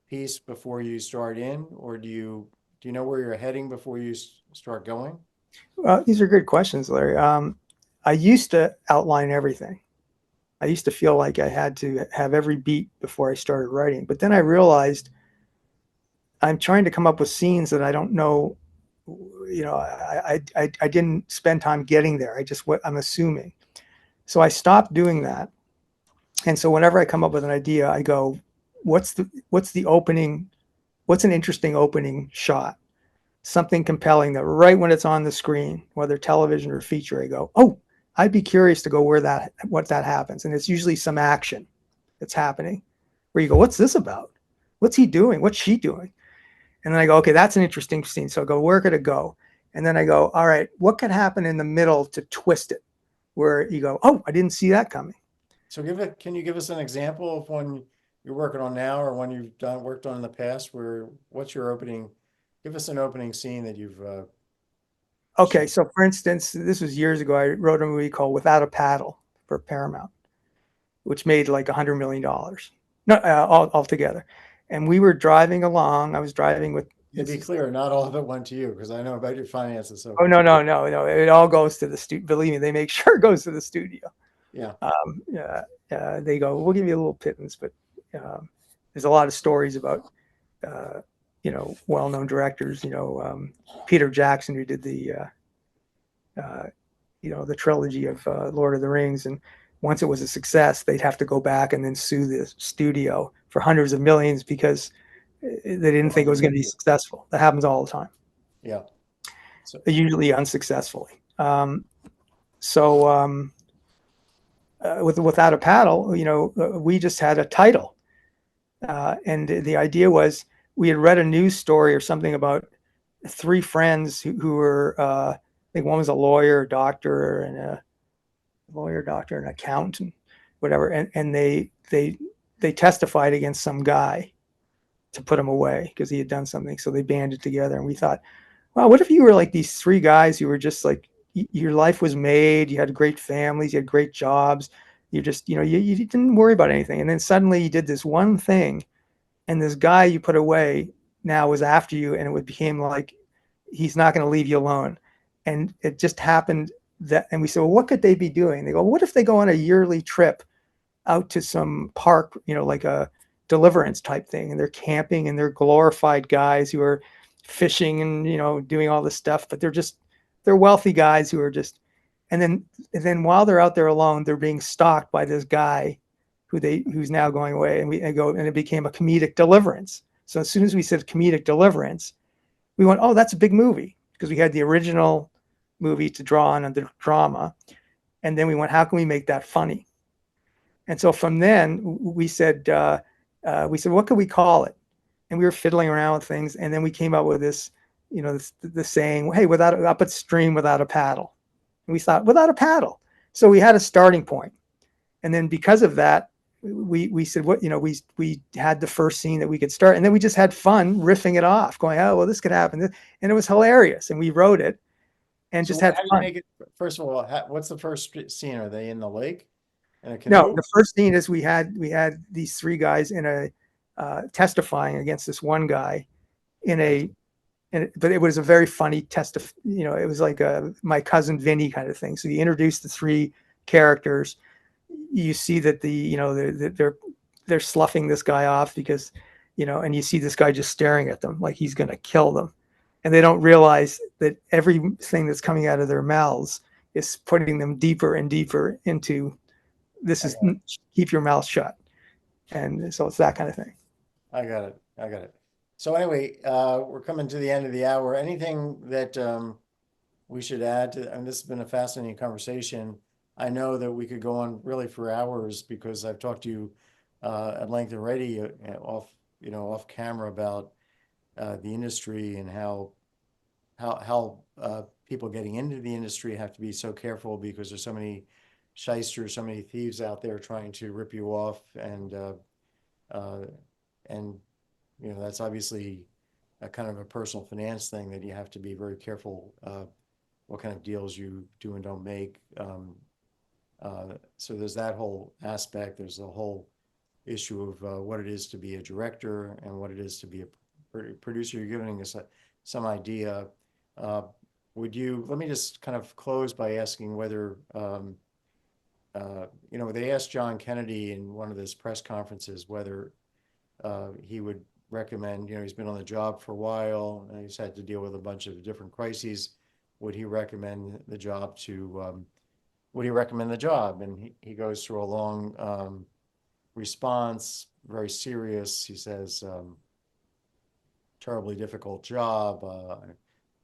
piece before you start in, or do you know where you're heading before you start going? These are good questions, Larry. I used to outline everything. I used to feel like I had to have every beat before I started writing, but then I realized I'm trying to come up with scenes that I don't know. I didn't spend time getting there. I'm assuming. So I stopped doing that. And so whenever I come up with an idea, I go, what's the opening? What's an interesting opening shot? Something compelling that right when it's on the screen, whether television or feature, I go, oh, I'd be curious to go what that happens. And it's usually some action that's happening where you go, what's this about? What's he doing? What's she doing? And then I go, okay, that's an interesting scene. So I go, where could it go? And then I go, all right, what could happen in the middle to twist it? Where you go, oh, I didn't see that coming. So can you give us an example of one you're working on now or one you've worked on in the past what's your opening? Give us an opening scene that you've Okay, shot. so for instance, this was years ago. I wrote a movie called Without a Paddle for Paramount, which made like $100 million, no, altogether. And we were driving along. I was driving with To this be is clear, not all of it went to you because I know about your finances. So Oh, no, no, no, no! It all goes to the studio. Believe me, they make sure it goes to the studio. yeah, Yeah, they go, we'll give you a little pittance, but there's a lot of stories about uh, well-known directors. Peter Jackson, who did the the trilogy of Lord of the Rings. And once it was a success, they'd have to go back and then sue the studio for hundreds of millions because they didn't think it was going to be successful. That happens all the time. Yeah. So, Usually unsuccessfully. So without a paddle, we just had a title, and the idea was we had read a news story or something about three friends who were, I think one was a lawyer, doctor, and a lawyer, doctor, and accountant, whatever, and they testified against some guy to put him away because he had done something. So they banded together, and we thought, wow, what if you were like these three guys who were just like your life was made, you had great families, you had great jobs, you just you didn't worry about anything, and then suddenly you did this one thing, and this guy you put away now was after you, and it became like he's not going to leave you alone. And it just happened that, and we said, well, what could they be doing? They go, what if they go on a yearly trip out to some park, like a deliverance type thing, and they're camping and they're glorified guys who are fishing and doing all this stuff, but they're wealthy guys who are just, and then while they're out there alone, they're being stalked by this guy who's now going away, and and it became a comedic deliverance. So as soon as we said comedic deliverance, we went, oh, that's a big movie, because we had the original movie to draw on the drama, and then we went, how can we make that funny? And so from then we said, what could we call it? And we were fiddling around with things, and then we came up with this, the saying, hey, up at stream without a paddle. And we thought, without a paddle. So we had a starting point, and then because of that, we said, we had the first scene that we could start, and then we just had fun riffing it off, going, oh well, this could happen, and it was hilarious, and we wrote it and just had how do you fun. make it? First of all, what's the first scene? Are they in the lake in a No, canoe? the first scene is we had these three guys in a testifying against this one guy in a, but it was a very funny it was like a my cousin Vinny kind of thing. So you introduce the three characters, you see that they're sloughing this guy off because and you see this guy just staring at them like he's going to kill them, and they don't realize that everything that's coming out of their mouths is putting them deeper and deeper into this is keep your mouth shut. And so it's that kind of thing. I got it. I got it. So anyway, we're coming to the end of the hour. Anything that we should add to, and this has been a fascinating conversation. I know that we could go on really for hours because I've talked to you at length already off camera about the industry and how people getting into the industry have to be so careful because there's so many shysters, so many thieves out there trying to rip you off, uh, and that's obviously a kind of a personal finance thing that you have to be very careful what kind of deals you do and don't make. So there's that whole aspect. There's the whole issue of what it is to be a director and what it is to be a producer. You're giving us some idea. Let me just kind of close by asking whether, they asked John Kennedy in one of his press conferences whether he would recommend, he's been on the job for a while and he's had to deal with a bunch of different crises. Would he recommend the job And he goes through a long response, very serious. He says, terribly difficult job. I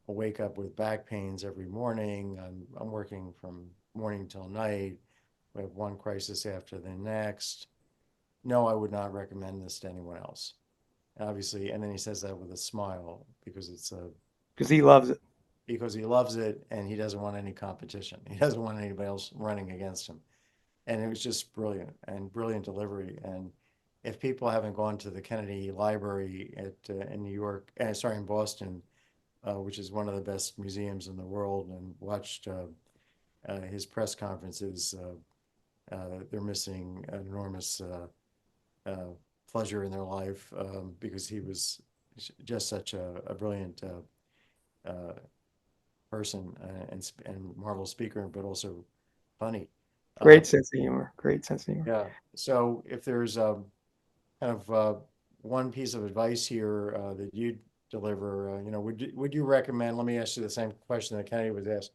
wake up with back pains every morning. I'm working from morning till night. We have one crisis after the next. No, I would not recommend this to anyone else. Obviously, and then he says that with a smile because Because he loves it. because he loves it and he doesn't want any competition. He doesn't want anybody else running against him. And it was just brilliant delivery. And if people haven't gone to the Kennedy Library in New York, in Boston, which is one of the best museums in the world, and watched his press conferences, they're missing an enormous pleasure in their life because he was just such a brilliant person and marvelous speaker, but also funny. Great sense of humor. Great sense of humor. Yeah. So if there's kind of one piece of advice here that you'd deliver, would you recommend? Let me ask you the same question that Kennedy was asked.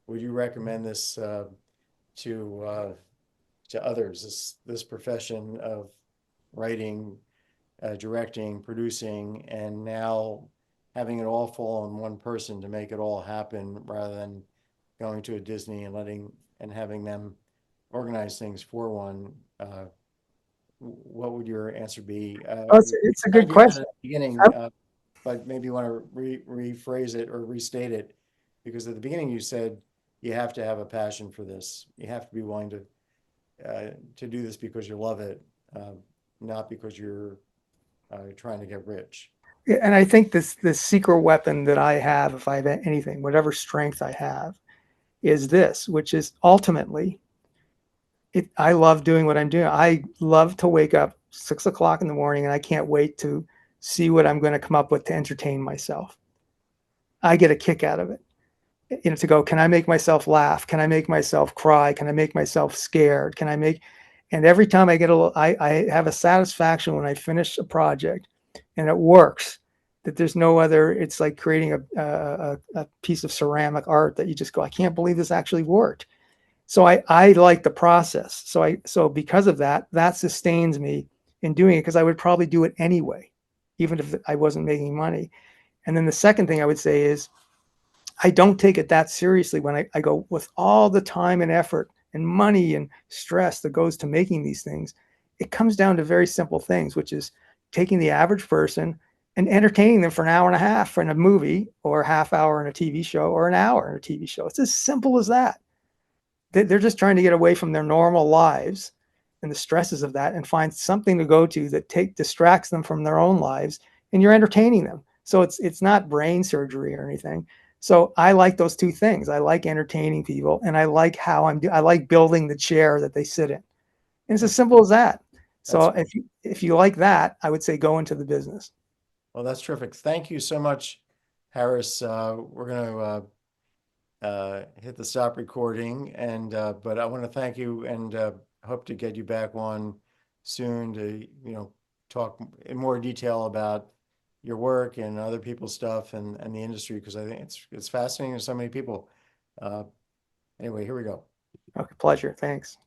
would you recommend this to others? This profession of writing, directing, producing, and now having it all fall on one person to make it all happen, rather than going to a Disney and having them organize things for one. What would your answer be? Oh, You it's a kind good of gave that question. at the beginning, but maybe you want to rephrase it or restate it, because at the beginning you said you have to have a passion for this. You have to be willing to do this because you love it, not because you're trying to get rich. Yeah, and I think this secret weapon that I have, if I have anything, whatever strength I have, is this, which is ultimately, I love doing what I'm doing. I love to wake up 6 o'clock in the morning and I can't wait to see what I'm going to come up with to entertain myself. I get a kick out of it. To go, can I make myself laugh? Can I make myself cry? Can I make myself scared? Can I make, and every time I get a little, I have a satisfaction when I finish a project and it works, that there's no other, it's like creating a piece of ceramic art that you just go, I can't believe this actually worked. So I like the process. So because of that, that sustains me in doing it, because I would probably do it anyway, even if I wasn't making money. And then the second thing I would say is, I don't take it that seriously when I go, with all the time and effort and money and stress that goes to making these things. It comes down to very simple things, which is taking the average person and entertaining them for an hour and a half in a movie, or a half hour in a TV show, or an hour in a TV show. It's as simple as that. They're just trying to get away from their normal lives and the stresses of that, and find something to go to that distracts them from their own lives, and you're entertaining them. So it's not brain surgery or anything. So I like those two things. I like entertaining people, and I like I like building the chair that they sit in. And it's as simple as that. So That's great. if you like that, I would say go into the business. Well, that's terrific. Thank you so much, Harris. We're going to hit the stop recording, and but I want to thank you, and hope to get you back on soon to talk in more detail about your work and other people's stuff, and the industry, because I think it's fascinating to so many people. Uh, anyway, here we go. Okay, pleasure. Thanks.